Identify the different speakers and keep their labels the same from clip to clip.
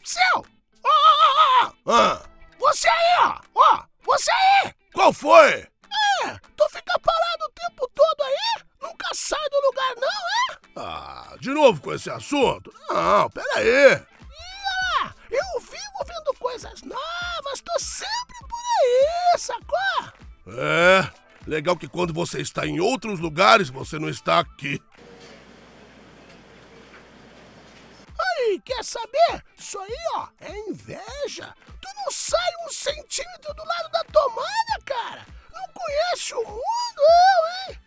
Speaker 1: Seu! Você aí, ó! Você aí!
Speaker 2: Qual foi?
Speaker 1: Tu fica parado o tempo todo aí? Nunca sai do lugar não,
Speaker 2: De novo com esse assunto? Não, peraí.
Speaker 1: Eu vivo vendo coisas novas, tô sempre por aí, sacou?
Speaker 2: Legal que quando você está em outros lugares, você não está aqui.
Speaker 1: Aí, quer saber? Isso aí, ó, é inveja. Tu não sai 1 centímetro do lado da tomada, cara. Não conhece o mundo, eu, hein?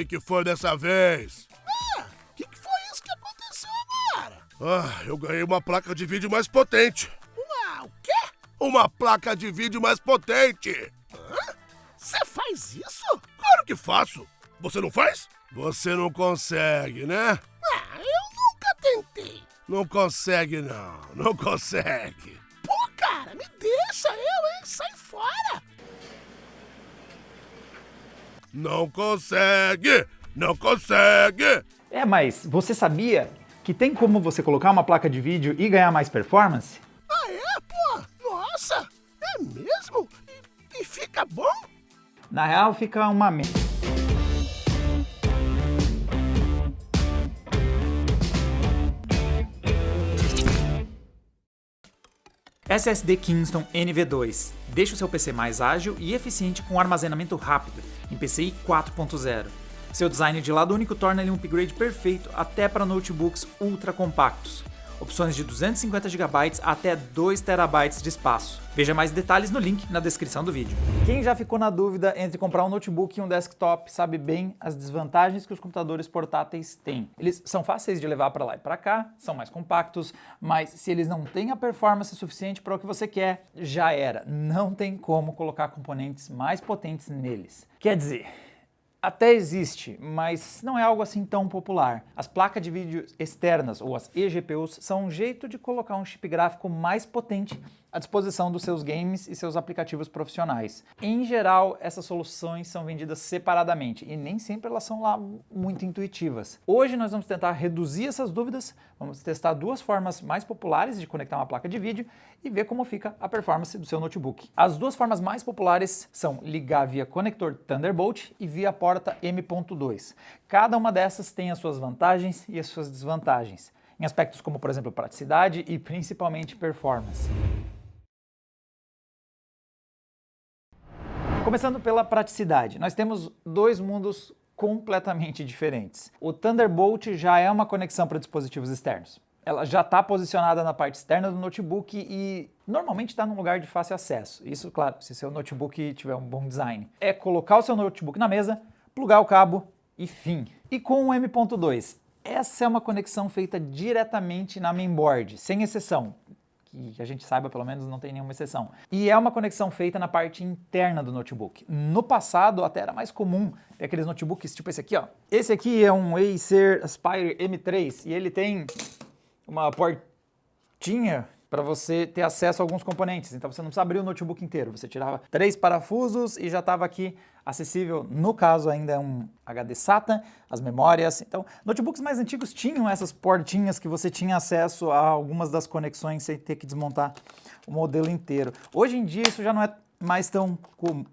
Speaker 2: Que foi dessa vez?
Speaker 1: Que foi isso que aconteceu agora?
Speaker 2: Eu ganhei uma placa de vídeo mais potente.
Speaker 1: O quê?
Speaker 2: Uma placa de vídeo mais potente.
Speaker 1: Você faz isso?
Speaker 2: Claro que faço. Você não faz? Você não consegue, né?
Speaker 1: Eu nunca tentei.
Speaker 2: Não consegue, não. Não consegue.
Speaker 1: Pô, cara, me deixa hein? Sai fora.
Speaker 2: Não consegue! Não consegue!
Speaker 3: Mas você sabia que tem como você colocar uma placa de vídeo e ganhar mais performance?
Speaker 1: Pô? Nossa, é mesmo? E fica bom?
Speaker 3: Na real, fica uma merda. SSD Kingston NV2 deixa o seu PC mais ágil e eficiente com armazenamento rápido em PCI 4.0. Seu design de lado único torna ele um upgrade perfeito até para notebooks ultra compactos. Opções de 250 GB até 2 TB de espaço. Veja mais detalhes no link na descrição do vídeo. Quem já ficou na dúvida entre comprar um notebook e um desktop sabe bem as desvantagens que os computadores portáteis têm. Eles são fáceis de levar para lá e para cá, são mais compactos, mas se eles não têm a performance suficiente para o que você quer, já era. Não tem como colocar componentes mais potentes neles. Quer dizer, até existe, mas não é algo assim tão popular. As placas de vídeo externas, ou as eGPUs, são um jeito de colocar um chip gráfico mais potente à disposição dos seus games e seus aplicativos profissionais. Em geral, essas soluções são vendidas separadamente e nem sempre elas são lá muito intuitivas. Hoje nós vamos tentar reduzir essas dúvidas, vamos testar 2 formas mais populares de conectar uma placa de vídeo e ver como fica a performance do seu notebook. As 2 formas mais populares são ligar via conector Thunderbolt e via porta M.2. Cada uma dessas tem as suas vantagens e as suas desvantagens, em aspectos como, por exemplo, praticidade e principalmente performance. Começando pela praticidade, nós temos 2 mundos completamente diferentes. O Thunderbolt já é uma conexão para dispositivos externos. Ela já está posicionada na parte externa do notebook e normalmente está num lugar de fácil acesso. Isso, claro, se seu notebook tiver um bom design. É colocar o seu notebook na mesa, plugar o cabo e fim. E com o M.2, essa é uma conexão feita diretamente na mainboard, sem exceção. Que a gente saiba, pelo menos, não tem nenhuma exceção. E é uma conexão feita na parte interna do notebook. No passado, até era mais comum ter aqueles notebooks tipo esse aqui, ó. Esse aqui é um Acer Aspire M3 e ele tem uma portinha para você ter acesso a alguns componentes. Então você não precisa abrir o notebook inteiro. Você tirava 3 parafusos e já estava aqui acessível. No caso, ainda é um HD SATA, as memórias. Então, notebooks mais antigos tinham essas portinhas que você tinha acesso a algumas das conexões sem ter que desmontar o modelo inteiro. Hoje em dia, isso já não é mais tão comum.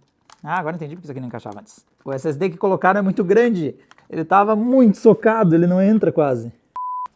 Speaker 3: Agora entendi porque isso aqui não encaixava antes. O SSD que colocaram é muito grande. Ele estava muito socado, ele não entra quase.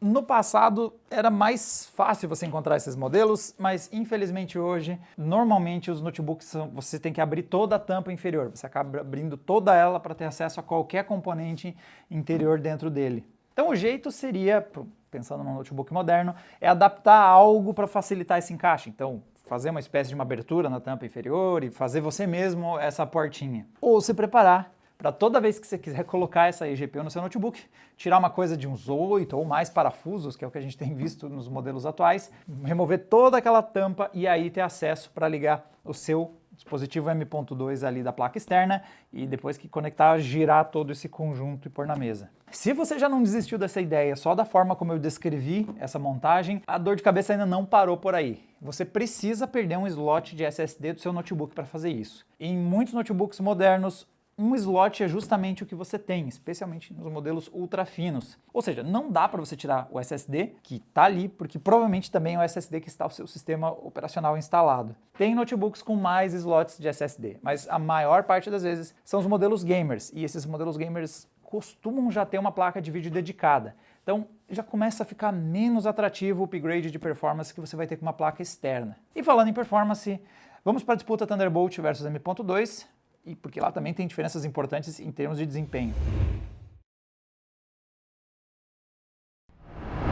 Speaker 3: No passado era mais fácil você encontrar esses modelos, mas infelizmente hoje, normalmente os notebooks você tem que abrir toda a tampa inferior, você acaba abrindo toda ela para ter acesso a qualquer componente interior dentro dele. Então o jeito seria, pensando num notebook moderno, é adaptar algo para facilitar esse encaixe. Então fazer uma espécie de uma abertura na tampa inferior e fazer você mesmo essa portinha. Ou se preparar para toda vez que você quiser colocar essa eGPU no seu notebook, tirar uma coisa de uns 8 ou mais parafusos, que é o que a gente tem visto nos modelos atuais, remover toda aquela tampa e aí ter acesso para ligar o seu dispositivo M.2 ali da placa externa e depois que conectar, girar todo esse conjunto e pôr na mesa. Se você já não desistiu dessa ideia só da forma como eu descrevi essa montagem, a dor de cabeça ainda não parou por aí. Você precisa perder um slot de SSD do seu notebook para fazer isso. Em muitos notebooks modernos, um slot é justamente o que você tem, especialmente nos modelos ultra finos. Ou seja, não dá para você tirar o SSD que está ali, porque provavelmente também é o SSD que está o seu sistema operacional instalado. Tem notebooks com mais slots de SSD, mas a maior parte das vezes são os modelos gamers, e esses modelos gamers costumam já ter uma placa de vídeo dedicada. Então já começa a ficar menos atrativo o upgrade de performance que você vai ter com uma placa externa. E falando em performance, vamos para a disputa Thunderbolt versus M.2, e porque lá também tem diferenças importantes em termos de desempenho.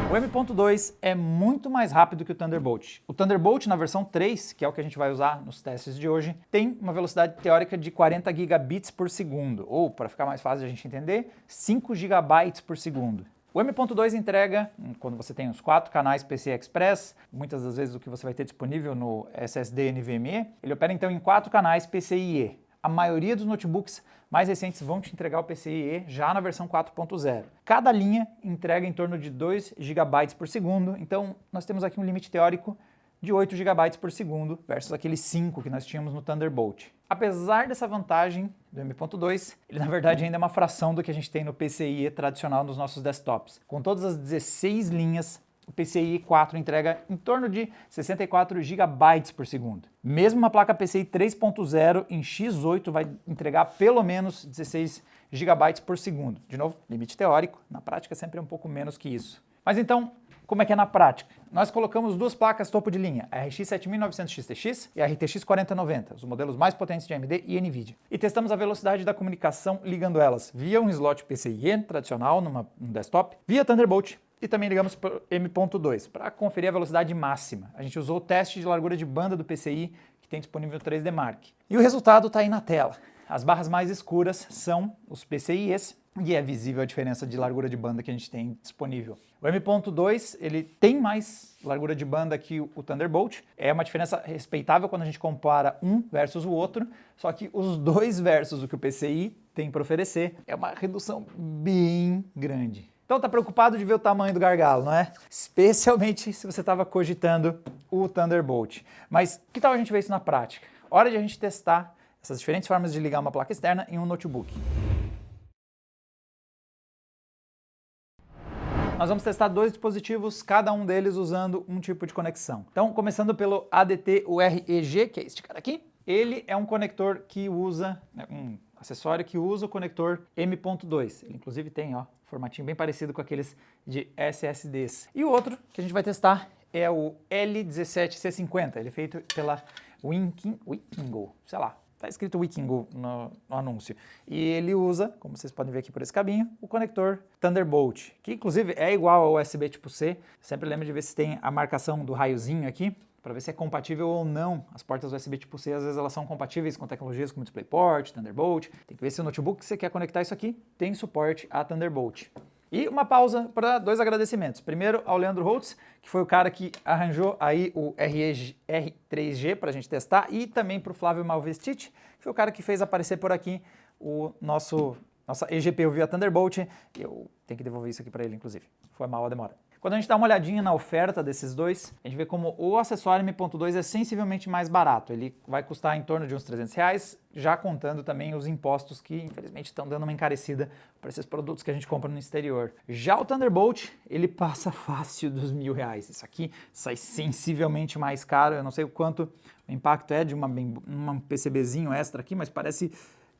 Speaker 3: O M.2 é muito mais rápido que o Thunderbolt. O Thunderbolt na versão 3, que é o que a gente vai usar nos testes de hoje, tem uma velocidade teórica de 40 gigabits por segundo, ou, para ficar mais fácil de a gente entender, 5 gigabytes por segundo. O M.2 entrega, quando você tem os 4 canais PCI Express, muitas das vezes o que você vai ter disponível no SSD NVMe, ele opera então em 4 canais PCIe. A maioria dos notebooks mais recentes vão te entregar o PCIe já na versão 4.0. Cada linha entrega em torno de 2 GB por segundo, então nós temos aqui um limite teórico de 8 GB por segundo versus aqueles 5 que nós tínhamos no Thunderbolt. Apesar dessa vantagem do M.2, ele na verdade ainda é uma fração do que a gente tem no PCIe tradicional nos nossos desktops. Com todas as 16 linhas, o PCIe 4 entrega em torno de 64 GB por segundo. Mesmo uma placa PCI 3.0 em X8 vai entregar pelo menos 16 GB por segundo. De novo, limite teórico, na prática sempre é um pouco menos que isso. Mas então, como é que é na prática? Nós colocamos duas placas topo de linha, a RX 7900 XTX e a RTX 4090, os modelos mais potentes de AMD e NVIDIA. E testamos a velocidade da comunicação ligando elas via um slot PCIe tradicional num desktop, via Thunderbolt, e também ligamos para o M.2 para conferir a velocidade máxima. A gente usou o teste de largura de banda do PCI que tem disponível no 3D Mark. E o resultado está aí na tela. As barras mais escuras são os PCIes e é visível a diferença de largura de banda que a gente tem disponível. O M.2 ele tem mais largura de banda que o Thunderbolt. É uma diferença respeitável quando a gente compara um versus o outro, só que os dois versus o que o PCI tem para oferecer é uma redução bem grande. Então tá preocupado de ver o tamanho do gargalo, não é? Especialmente se você estava cogitando o Thunderbolt. Mas que tal a gente ver isso na prática? Hora de a gente testar essas diferentes formas de ligar uma placa externa em um notebook. Nós vamos testar dois dispositivos, cada um deles usando um tipo de conexão. Então, começando pelo ADT-UREG, que é este cara aqui. Ele é um conector que usa, um acessório que usa o conector M.2. Ele inclusive tem, ó, formatinho bem parecido com aqueles de SSDs. E o outro que a gente vai testar é o L17C50. Ele é feito pela Wikingo, sei lá. Está escrito Wikingo no anúncio. E ele usa, como vocês podem ver aqui por esse cabinho, o conector Thunderbolt, que inclusive é igual ao USB tipo C. Sempre lembra de ver se tem a marcação do raiozinho aqui, para ver se é compatível ou não. As portas USB tipo C, às vezes elas são compatíveis com tecnologias como DisplayPort, Thunderbolt. Tem que ver se o notebook que você quer conectar isso aqui tem suporte a Thunderbolt. E uma pausa para dois agradecimentos. Primeiro ao Leandro Holtz, que foi o cara que arranjou aí o R3G para a gente testar, e também para o Flávio Malvestite, que foi o cara que fez aparecer por aqui o nossa eGPU via Thunderbolt. Eu tenho que devolver isso aqui para ele, inclusive. Foi mal a demora. Quando a gente dá uma olhadinha na oferta desses dois, a gente vê como o acessório M.2 é sensivelmente mais barato. Ele vai custar em torno de uns R$300, já contando também os impostos que, infelizmente, estão dando uma encarecida para esses produtos que a gente compra no exterior. Já o Thunderbolt, ele passa fácil dos R$1.000. Isso aqui sai sensivelmente mais caro. Eu não sei o quanto o impacto é de um PCBzinho extra aqui, mas parece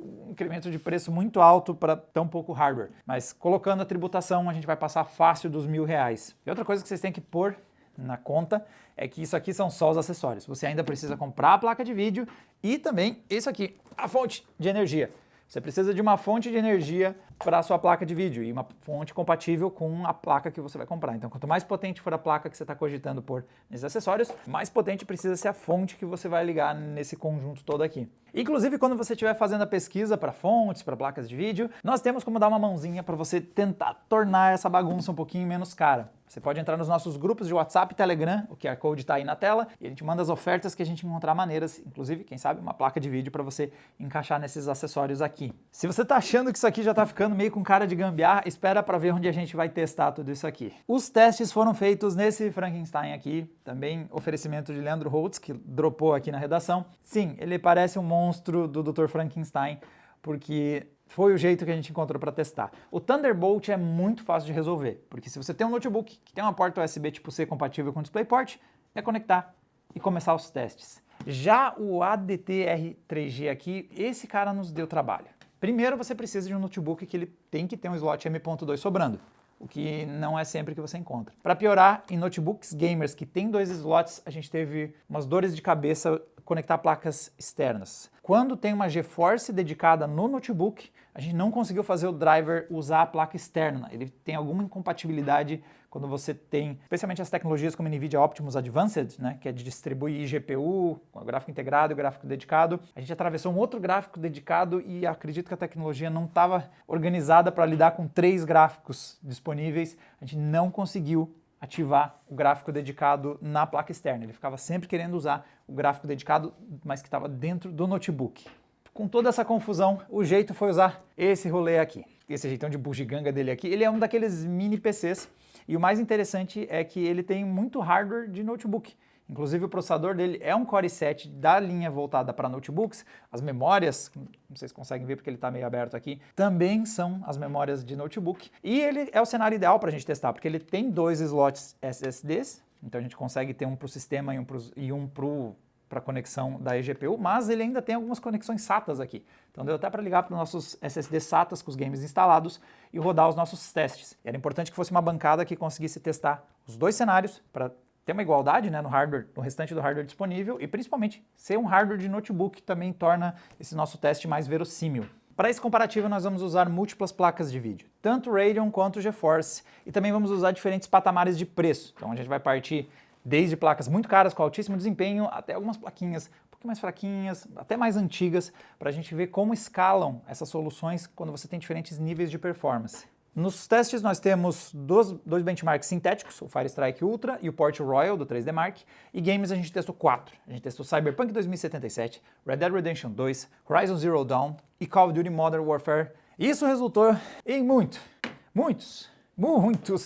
Speaker 3: um incremento de preço muito alto para tão pouco hardware. Mas colocando a tributação, a gente vai passar fácil dos R$1.000. E outra coisa que vocês têm que pôr na conta é que isso aqui são só os acessórios. Você ainda precisa comprar a placa de vídeo e também isso aqui, a fonte de energia. Você precisa de uma fonte de energia para a sua placa de vídeo e uma fonte compatível com a placa que você vai comprar. Então, quanto mais potente for a placa que você está cogitando pôr nesses acessórios, mais potente precisa ser a fonte que você vai ligar nesse conjunto todo aqui. Inclusive, quando você estiver fazendo a pesquisa para fontes, para placas de vídeo, nós temos como dar uma mãozinha para você tentar tornar essa bagunça um pouquinho menos cara. Você pode entrar nos nossos grupos de WhatsApp e Telegram, o QR Code está aí na tela, e a gente manda as ofertas que a gente encontrar maneiras, inclusive, quem sabe, uma placa de vídeo para você encaixar nesses acessórios aqui. Se você está achando que isso aqui já está ficando meio com cara de gambiarra, espera para ver onde a gente vai testar tudo isso aqui. Os testes foram feitos nesse Frankenstein aqui, também oferecimento de Leandro Holtz, que dropou aqui na redação. Sim, ele parece um monstro do Dr. Frankenstein, porque foi o jeito que a gente encontrou para testar. O Thunderbolt é muito fácil de resolver, porque se você tem um notebook que tem uma porta USB tipo C compatível com DisplayPort, é conectar e começar os testes. Já o ADT-R3G aqui, esse cara nos deu trabalho. Primeiro você precisa de um notebook que ele tem que ter um slot M.2 sobrando, o que não é sempre que você encontra. Para piorar, em notebooks gamers que tem 2 slots, a gente teve umas dores de cabeça conectar placas externas. Quando tem uma GeForce dedicada no notebook, a gente não conseguiu fazer o driver usar a placa externa. Ele tem alguma incompatibilidade quando você tem, especialmente as tecnologias como NVIDIA Optimus Advanced, né, que é de distribuir GPU, com o gráfico integrado e o gráfico dedicado. A gente atravessou um outro gráfico dedicado e acredito que a tecnologia não estava organizada para lidar com 3 gráficos disponíveis. A gente não conseguiu ativar o gráfico dedicado na placa externa. Ele ficava sempre querendo usar o gráfico dedicado, mas que estava dentro do notebook. Com toda essa confusão, o jeito foi usar esse rolê aqui. Esse jeitão de bugiganga dele aqui, ele é um daqueles mini PCs, e o mais interessante é que ele tem muito hardware de notebook. Inclusive o processador dele é um Core i7 da linha voltada para notebooks. As memórias, não sei se conseguem ver porque ele está meio aberto aqui, também são as memórias de notebook. E ele é o cenário ideal para a gente testar, porque ele tem 2 slots SSDs, então a gente consegue ter um para o sistema e um para a conexão da eGPU, mas ele ainda tem algumas conexões SATAs aqui. Então deu até para ligar para os nossos SSD SATAs com os games instalados e rodar os nossos testes. E era importante que fosse uma bancada que conseguisse testar os 2 cenários para ter uma igualdade, né, no hardware, no restante do hardware disponível e principalmente ser um hardware de notebook também torna esse nosso teste mais verossímil. Para esse comparativo nós vamos usar múltiplas placas de vídeo, tanto Radeon quanto GeForce, e também vamos usar diferentes patamares de preço. Então a gente vai partir desde placas muito caras com altíssimo desempenho até algumas plaquinhas um pouquinho mais fraquinhas, até mais antigas, para a gente ver como escalam essas soluções quando você tem diferentes níveis de performance. Nos testes nós temos dois benchmarks sintéticos, o Firestrike Ultra e o Port Royal do 3D Mark, e games a gente testou 4. A gente testou Cyberpunk 2077, Red Dead Redemption 2, Horizon Zero Dawn e Call of Duty Modern Warfare. Isso resultou em muitos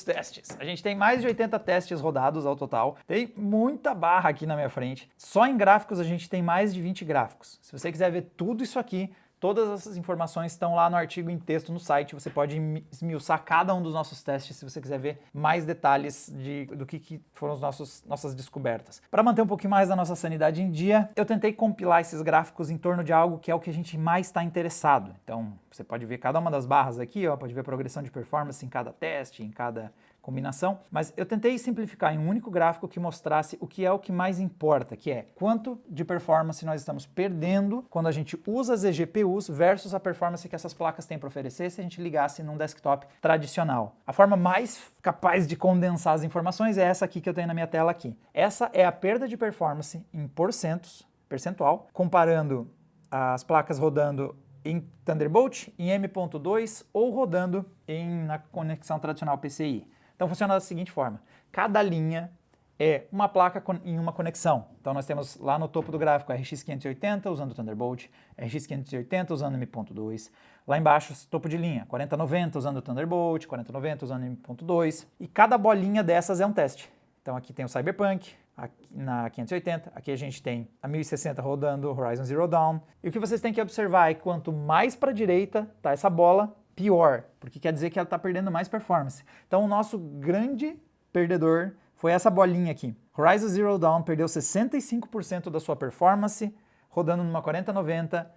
Speaker 3: testes. A gente tem mais de 80 testes rodados ao total. Tem muita barra aqui na minha frente. Só em gráficos a gente tem mais de 20 gráficos. Se você quiser ver tudo isso aqui, todas essas informações estão lá no artigo em texto no site. Você pode esmiuçar cada um dos nossos testes se você quiser ver mais detalhes do que foram as nossas descobertas. Para manter um pouquinho mais da nossa sanidade em dia, eu tentei compilar esses gráficos em torno de algo que é o que a gente mais está interessado. Então, você pode ver cada uma das barras aqui, ó, pode ver a progressão de performance em cada teste, em cada combinação, mas eu tentei simplificar em um único gráfico que mostrasse o que é o que mais importa, que é quanto de performance nós estamos perdendo quando a gente usa as eGPUs versus a performance que essas placas têm para oferecer se a gente ligasse num desktop tradicional. A forma mais capaz de condensar as informações é essa aqui que eu tenho na minha tela aqui. Essa é a perda de performance em percentual, comparando as placas rodando em Thunderbolt, em M.2 ou rodando na conexão tradicional PCI. Então funciona da seguinte forma, cada linha é uma placa em uma conexão. Então nós temos lá no topo do gráfico RX 580 usando Thunderbolt, RX 580 usando M.2, lá embaixo topo de linha 4090 usando Thunderbolt, 4090 usando M.2 e cada bolinha dessas é um teste. Então aqui tem o Cyberpunk, aqui na 580, aqui a gente tem a 1060 rodando Horizon Zero Dawn. E o que vocês têm que observar é que quanto mais para a direita tá essa bola, pior, porque quer dizer que ela está perdendo mais performance. Então o nosso grande perdedor foi essa bolinha aqui. Horizon Zero Dawn perdeu 65% da sua performance rodando numa 4090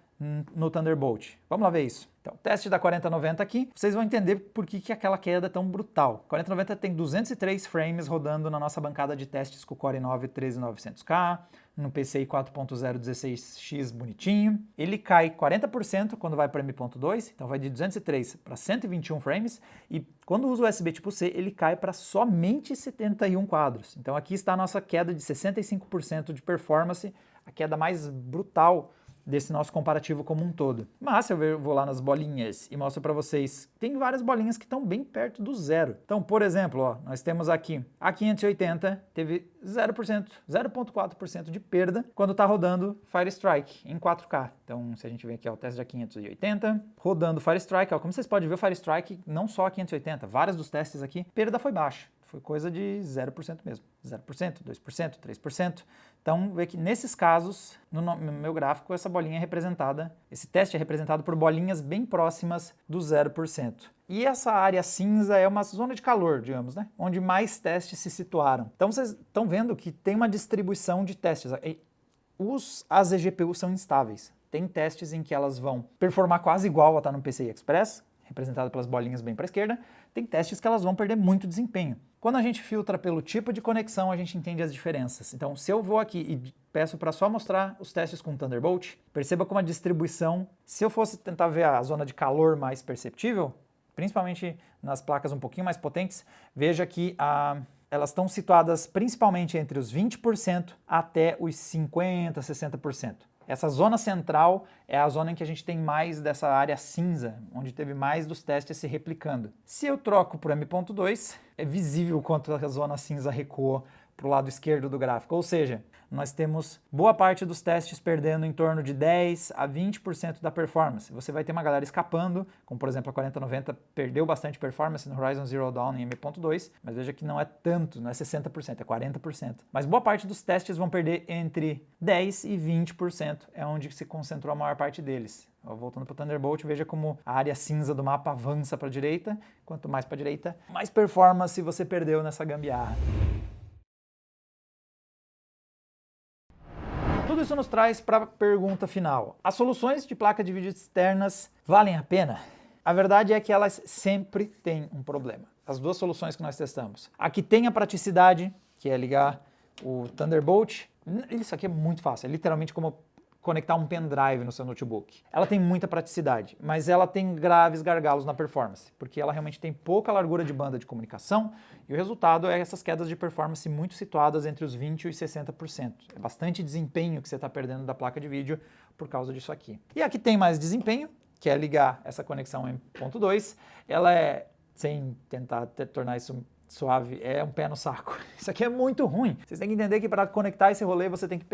Speaker 3: no Thunderbolt. Vamos lá ver isso. Então, teste da 4090 aqui, vocês vão entender por que aquela queda é tão brutal. A 4090 tem 203 frames rodando na nossa bancada de testes com o Core i9 13900K, no PCI 4.0 16X bonitinho. Ele cai 40% quando vai para M.2, então vai de 203 para 121 frames, e quando usa o USB tipo C, ele cai para somente 71 quadros. Então aqui está a nossa queda de 65% de performance, a queda mais brutal desse nosso comparativo como um todo. Mas se eu vou lá nas bolinhas e mostro para vocês, tem várias bolinhas que estão bem perto do zero. Então, por exemplo, ó, nós temos aqui a 580 teve 0%, 0,4% de perda quando está rodando Fire Strike em 4K. Então, se a gente vê aqui ó, o teste da 580, rodando Fire Strike, ó, como vocês podem ver, o Fire Strike não só a 580, vários dos testes aqui, perda foi baixa. Foi coisa de 0% mesmo. 0%, 2%, 3%. Então, vê que nesses casos, no meu gráfico, essa bolinha é representada, esse teste é representado por bolinhas bem próximas do 0%. E essa área cinza é uma zona de calor, digamos, né? Onde mais testes se situaram. Então, vocês estão vendo que tem uma distribuição de testes. As eGPUs são instáveis. Tem testes em que elas vão performar quase igual a estar no PCI Express, representado pelas bolinhas bem para a esquerda. Tem testes que elas vão perder muito desempenho. Quando a gente filtra pelo tipo de conexão, a gente entende as diferenças. Então, se eu vou aqui e peço para só mostrar os testes com Thunderbolt, perceba como a distribuição, se eu fosse tentar ver a zona de calor mais perceptível, principalmente nas placas um pouquinho mais potentes, veja que elas estão situadas principalmente entre os 20% até os 50%, 60%. Essa zona central é a zona em que a gente tem mais dessa área cinza, onde teve mais dos testes se replicando. Se eu troco por M.2, é visível quanto a zona cinza recuou para o lado esquerdo do gráfico, ou seja, nós temos boa parte dos testes perdendo em torno de 10% a 20% da performance. Você vai ter uma galera escapando, como por exemplo a 4090 perdeu bastante performance no Horizon Zero Dawn em M.2, mas veja que não é tanto, não é 60%, é 40%. Mas boa parte dos testes vão perder entre 10% e 20%, é onde se concentrou a maior parte deles. Voltando para o Thunderbolt, veja como a área cinza do mapa avança para a direita, quanto mais para a direita, mais performance você perdeu nessa gambiarra. Tudo isso nos traz para a pergunta final. As soluções de placa de vídeo externas valem a pena? A verdade é que elas sempre têm um problema. As duas soluções que nós testamos. A que tem a praticidade, que é ligar o Thunderbolt, isso aqui é muito fácil, é literalmente como conectar um pendrive no seu notebook. Ela tem muita praticidade, mas ela tem graves gargalos na performance, porque ela realmente tem pouca largura de banda de comunicação e o resultado é essas quedas de performance muito situadas entre os 20% e os 60%. É bastante desempenho que você está perdendo da placa de vídeo por causa disso aqui. E a que tem mais desempenho, que é ligar essa conexão M.2, ela é, sem tentar tornar isso suave, é um pé no saco. Isso aqui é muito ruim. Vocês têm que entender que para conectar esse rolê você tem que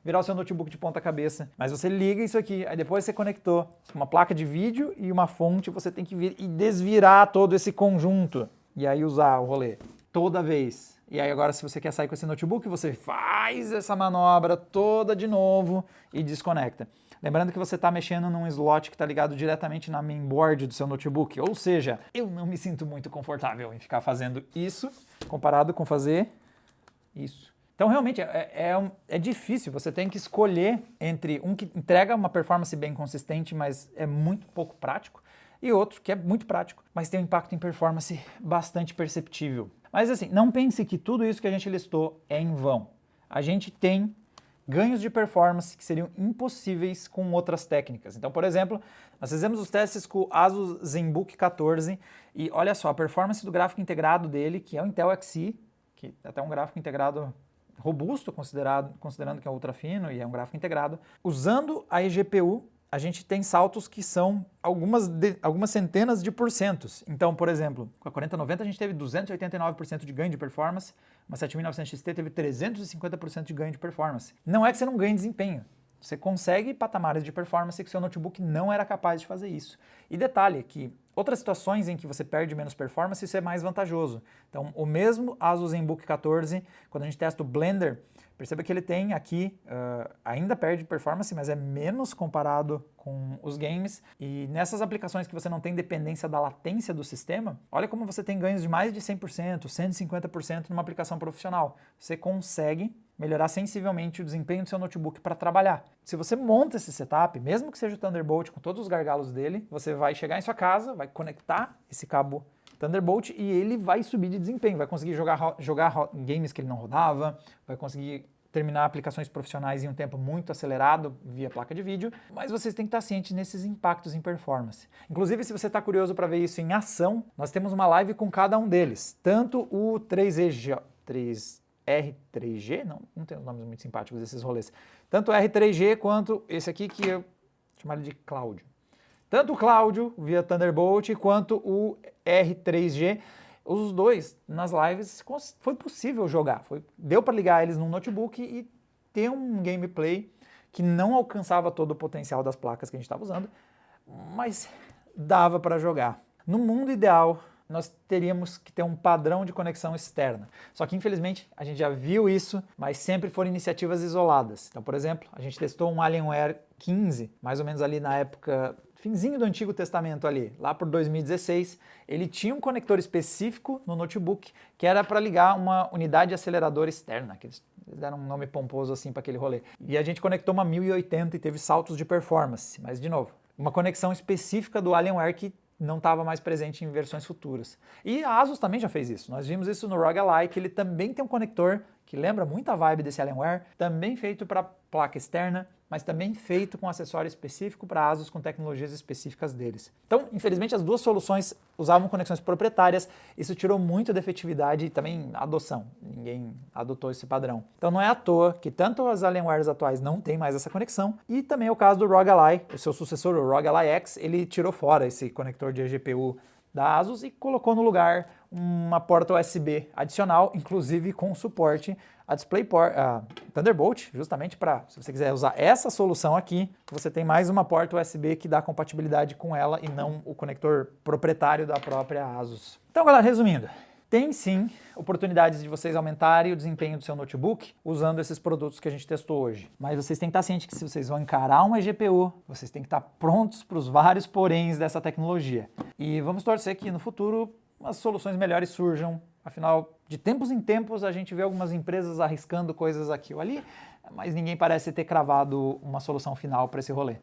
Speaker 3: virar o seu notebook de ponta cabeça. Mas você liga isso aqui, aí depois você conectou uma placa de vídeo e uma fonte, você tem que vir e desvirar todo esse conjunto. E aí usar o rolê toda vez. E aí agora se você quer sair com esse notebook, você faz essa manobra toda de novo e desconecta. Lembrando que você está mexendo num slot que está ligado diretamente na mainboard do seu notebook, ou seja, eu não me sinto muito confortável em ficar fazendo isso comparado com fazer isso. Então realmente é difícil, você tem que escolher entre um que entrega uma performance bem consistente, mas é muito pouco prático, e outro que é muito prático, mas tem um impacto em performance bastante perceptível. Mas assim, não pense que tudo isso que a gente listou é em vão. A gente tem ganhos de performance que seriam impossíveis com outras técnicas. Então, por exemplo, nós fizemos os testes com o Asus ZenBook 14 e olha só, a performance do gráfico integrado dele, que é o Intel Xe, que é até um gráfico integrado robusto, considerando que é ultra fino e é um gráfico integrado, usando a eGPU, a gente tem saltos que são algumas centenas de porcentos. Então, por exemplo, com a 4090 a gente teve 289% de ganho de performance, uma 7900 XT teve 350% de ganho de performance. Não é que você não ganhe desempenho, você consegue patamares de performance que seu notebook não era capaz de fazer isso. E detalhe que outras situações em que você perde menos performance, isso é mais vantajoso. Então, o mesmo Asus ZenBook 14, quando a gente testa o Blender, perceba que ele tem aqui, ainda perde performance, mas é menos comparado com os games. E nessas aplicações que você não tem dependência da latência do sistema, olha como você tem ganhos de mais de 100%, 150% numa aplicação profissional. Você consegue melhorar sensivelmente o desempenho do seu notebook para trabalhar. Se você monta esse setup, mesmo que seja o Thunderbolt com todos os gargalos dele, você vai chegar em sua casa, vai conectar esse cabo Thunderbolt e ele vai subir de desempenho, vai conseguir jogar games que ele não rodava, vai conseguir terminar aplicações profissionais em um tempo muito acelerado via placa de vídeo, mas vocês têm que estar cientes nesses impactos em performance. Inclusive, se você está curioso para ver isso em ação, nós temos uma live com cada um deles, tanto o 3S R3G, não tem nomes muito simpáticos desses rolês, tanto o R3G quanto esse aqui que eu chamo ele de Cláudio. Tanto o Cláudio via Thunderbolt quanto o R3G, os dois nas lives foi possível jogar, deu para ligar eles num notebook e ter um gameplay que não alcançava todo o potencial das placas que a gente estava usando, mas dava para jogar. No mundo ideal, nós teríamos que ter um padrão de conexão externa. Só que, infelizmente, a gente já viu isso, mas sempre foram iniciativas isoladas. Então, por exemplo, a gente testou um Alienware 15, mais ou menos ali na época, finzinho do Antigo Testamento ali, lá por 2016. Ele tinha um conector específico no notebook que era para ligar uma unidade aceleradora externa, que eles deram um nome pomposo assim para aquele rolê. E a gente conectou uma 1080 e teve saltos de performance, mas de novo, uma conexão específica do Alienware que não estava mais presente em versões futuras. E a Asus também já fez isso. Nós vimos isso no ROG Ally, que ele também tem um conector que lembra muito a vibe desse Alienware, também feito para placa externa, mas também feito com acessório específico para Asus com tecnologias específicas deles. Então, infelizmente, as duas soluções usavam conexões proprietárias, isso tirou muito da efetividade e também adoção. Ninguém adotou esse padrão. Então não é à toa que tanto as Alienwares atuais não têm mais essa conexão, e também é o caso do ROG Ally, o seu sucessor, o ROG Ally X, ele tirou fora esse conector de eGPU da Asus e colocou no lugar uma porta USB adicional, inclusive com suporte a DisplayPort, a Thunderbolt, justamente para, se você quiser usar essa solução aqui, você tem mais uma porta USB que dá compatibilidade com ela e não o conector proprietário da própria Asus. Então, galera, resumindo, tem sim oportunidades de vocês aumentarem o desempenho do seu notebook usando esses produtos que a gente testou hoje. Mas vocês têm que estar cientes que se vocês vão encarar uma GPU, vocês têm que estar prontos para os vários poréns dessa tecnologia. E vamos torcer que no futuro as soluções melhores surjam. Afinal, de tempos em tempos a gente vê algumas empresas arriscando coisas aqui ou ali, mas ninguém parece ter cravado uma solução final para esse rolê.